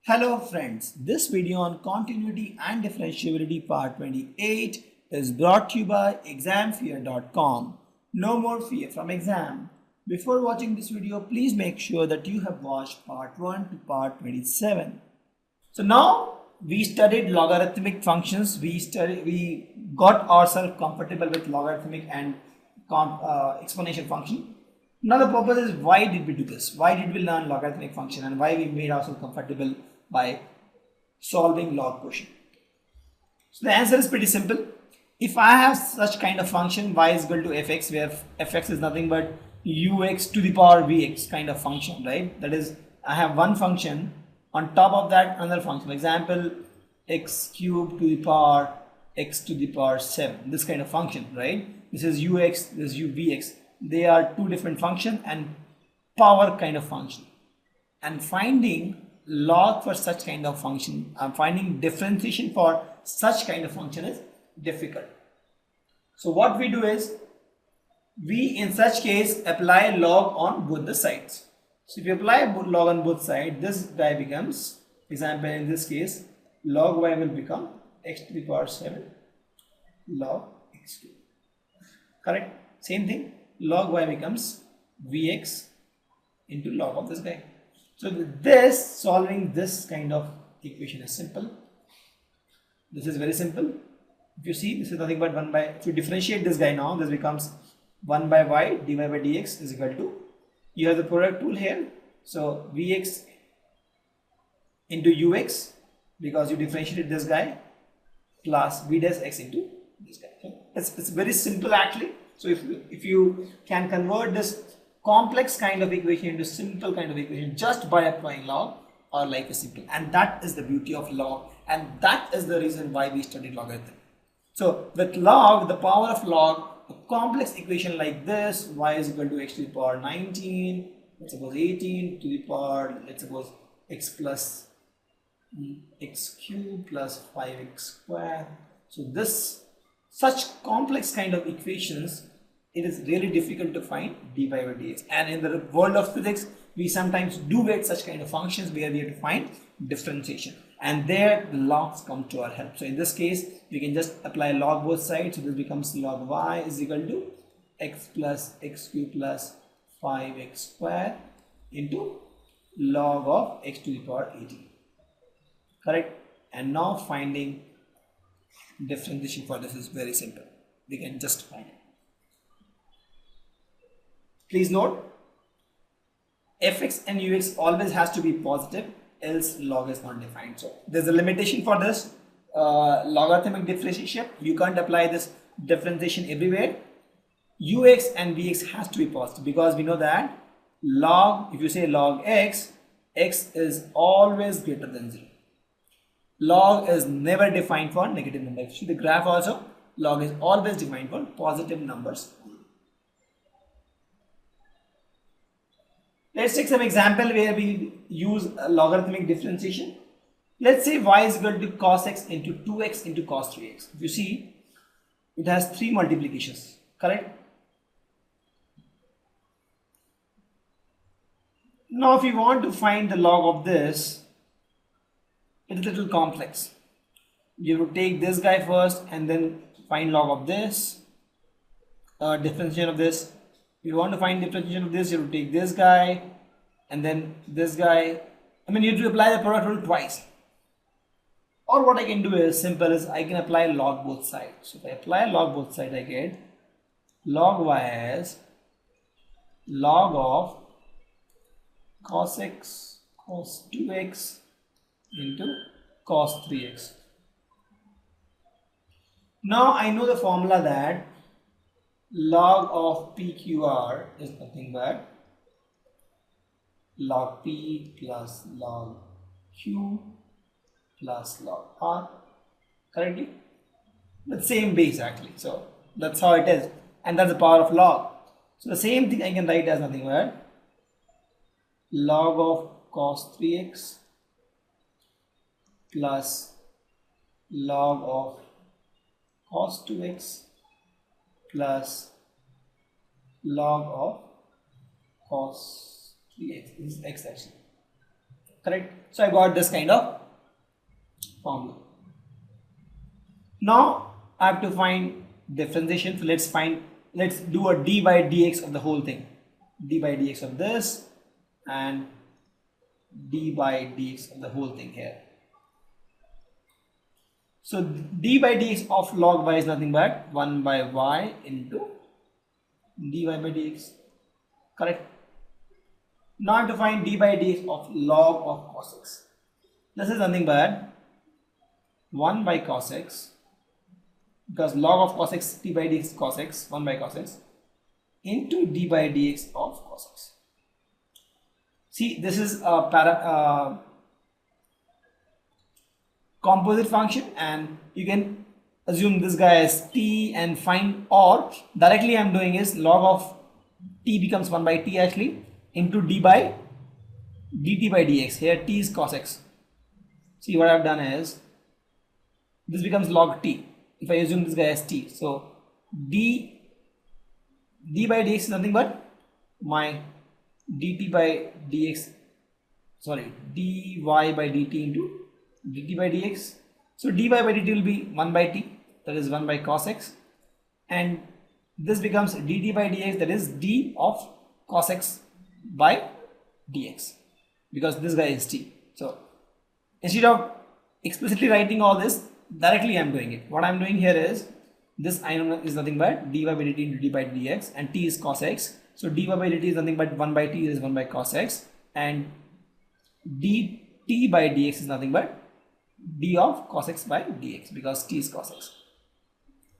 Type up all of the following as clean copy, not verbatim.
Hello friends, this video on continuity and differentiability part 28 is brought to you by examfear.com. No more fear from exam. Before watching this video, please make sure that you have watched part 1 to part 27. So now we studied logarithmic functions. We got ourselves comfortable with logarithmic and exponential function. Now the purpose is, why did we do this? Why did we learn logarithmic function and why we made ourselves comfortable by solving log quotient? So the answer is pretty simple. If I have such kind of function y is equal to fx, where fx is nothing but ux to the power vx kind of function, right? That is, I have one function, on top of that another function. For example, x cubed to the power x to the power 7, this kind of function, right? This is ux, this is vx. They are two different functions and power kind of function. And finding log for such kind of function, finding differentiation for such kind of function is difficult. So what we do is, we in such case apply log on both the sides. So if you apply log on both sides, this guy becomes, example in this case, log y will become x to the power 7 log x cubed. Correct? Same thing, log y becomes vx into log of this guy. So this, solving this kind of equation is simple. This is very simple. If you see, this is nothing but 1 by, if you differentiate this guy now, this becomes 1 by y dy by dx is equal to, you have the product rule here. So vx into ux, because you differentiated this guy, plus v dash x into this guy. Okay? It's very simple actually. So if you can convert this complex kind of equation into simple kind of equation just by applying log, our life is simple. And that is the beauty of log, and that is the reason why we studied logarithm. So with log, the power of log, a complex equation like this, y is equal to x to the power 19, let's suppose 18 to the power, let's suppose x plus x cubed plus 5x square. So this, such complex kind of equations, it is really difficult to find dy by dx. And in the world of physics, we sometimes do get such kind of functions where we have to find differentiation. And there the logs come to our help. So in this case, we can just apply log both sides. So this becomes log y is equal to x plus x cubed plus 5x square into log of x to the power 18. Correct? And now finding differentiation for this is very simple. We can just find it. Please note, fx and ux always has to be positive, else log is not defined. So there's a limitation for this logarithmic differentiation. You can't apply this differentiation everywhere. Ux and vx has to be positive, because we know that log, if you say log x, x is always greater than 0. Log is never defined for negative numbers. See the graph also, log is always defined for positive numbers. Let's take some example where we use logarithmic differentiation. Let's say y is equal to cos x into 2x into cos 3x. If you see, it has 3 multiplications, correct? Now if you want to find the log of this, it's a little complex. You have to take this guy first and then find log of this, differentiation of this. If you want to find differentiation of this, you have to take this guy and then this guy. I mean, you have to apply the product rule twice. Or what I can do is simple, is I can apply log both sides. So if I apply log both sides, I get log y as log of cos x cos 2x into cos 3x. Now I know the formula that log of PQR is nothing but log P plus log Q plus log R, correctly? The same base actually. So that's how it is, and that's the power of log. So the same thing I can write as nothing but log of cos 3x plus log of cos 2x plus log of cos 3x. This is x actually. correct? So I got this kind of formula. Now I have to find differentiation. So let's do a d by dx of the whole thing. D by dx of this and d by dx of the whole thing here. So d by dx of log y is nothing but 1 by y into dy by dx, correct? Now I have to find d by dx of log of cos x. This is nothing but 1 by cos x, because log of cos x, d by dx cos x, 1 by cos x into d by dx of cos x. See, this is a composite function, and you can assume this guy as t and find, or directly I'm doing is log of t becomes 1 by t actually into d by dt by dx. Here t is cos x. See, what I've done is this becomes log t if I assume this guy as t. So d by dx is nothing but my dt by dx, sorry, dy by dt into dt by dx. So dy by dt will be 1 by t, that is 1 by cos x, and this becomes dt by dx, that is d of cos x by dx, because this guy is t. So instead of explicitly writing all this, directly I am doing it. What I am doing here is this I know is nothing but dy by dt into d by dx, and t is cos x. So dy by dt is nothing but 1 by t, is 1 by cos x, and dt by dx is nothing but d of cos x by dx, because t is cos x,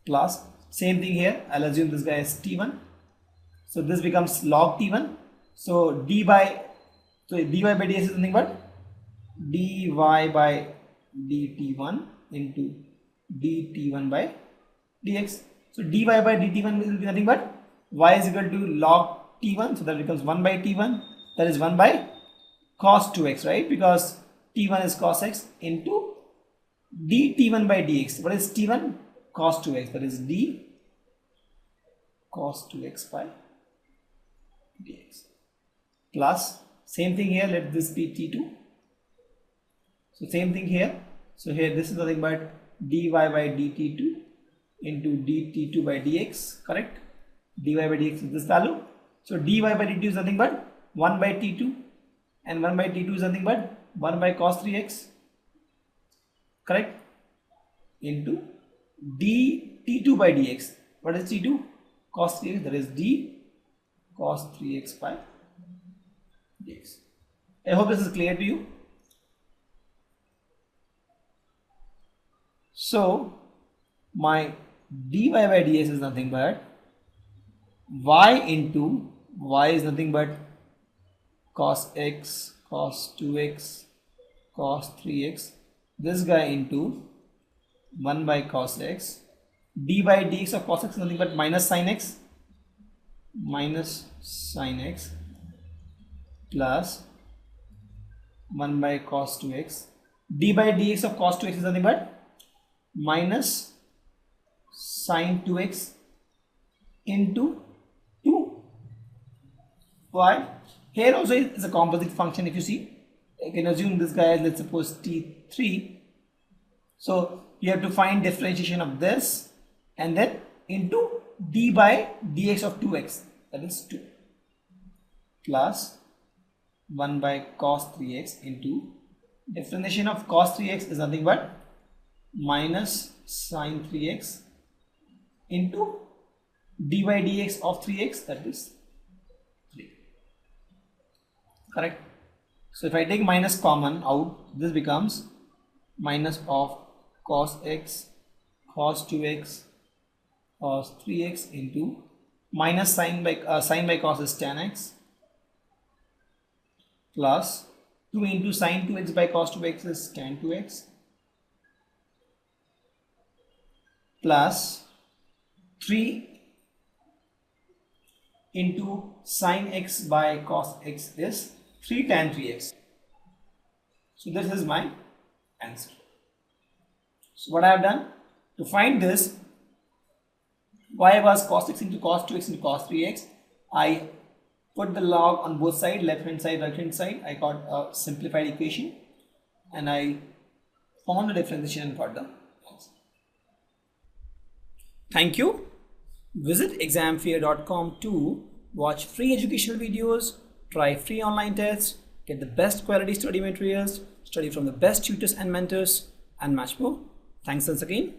plus same thing here. I'll assume this guy is t1, so this becomes log t1. So dy by dx is nothing but dy by dt1 into dt1 by dx. So dy by dt1 will be nothing but y is equal to log t1, so that becomes 1 by t1, that is 1 by cos 2x, right? Because t1 is cos x into dt1 by dx. What is t1? Cos 2x, that is d cos 2x by dx, plus same thing here, let this be t2. So same thing here. So here this is nothing but dy by dt2 into dt2 by dx, correct? Dy by dx is this value. So dy by dt is nothing but 1 by t2, and 1 by t2 is nothing but 1 by cos 3x, correct? Into dt2 by dx. What is t2? Cos 3x, that is d cos 3x by dx. I hope this is clear to you. So my dy by dx is nothing but y into y is nothing but cos x, cos 2x, cos 3x, this guy into 1 by cos x, d by dx of cos x is nothing but minus sin x, plus 1 by cos 2x, d by dx of cos 2x is nothing but minus sin 2x into 2y. Here also is a composite function. If you see, you can assume this guy is, let's suppose, t3. So you have to find differentiation of this and then into d by dx of 2x, that is 2, plus 1 by cos 3x into differentiation of cos 3x is nothing but minus sin 3x into d by dx of 3x, that is 3, correct? So if I take minus common out, this becomes minus of cos x, cos 2x, cos 3x into minus sin by cos is tan x, plus 2 into sin 2x by cos 2x is tan 2x, plus 3 into sin x by cos x is 3 tan 3x. So this is my answer. So what I have done to find this, y was cos x into cos 2x into cos 3x, I put the log on both sides, left hand side, right hand side. I got a simplified equation and I found the differentiation and got the answer. Thank you. Visit examfear.com to watch free educational videos, try free online tests, get the best quality study materials, study from the best tutors and mentors, and much more. Thanks once again.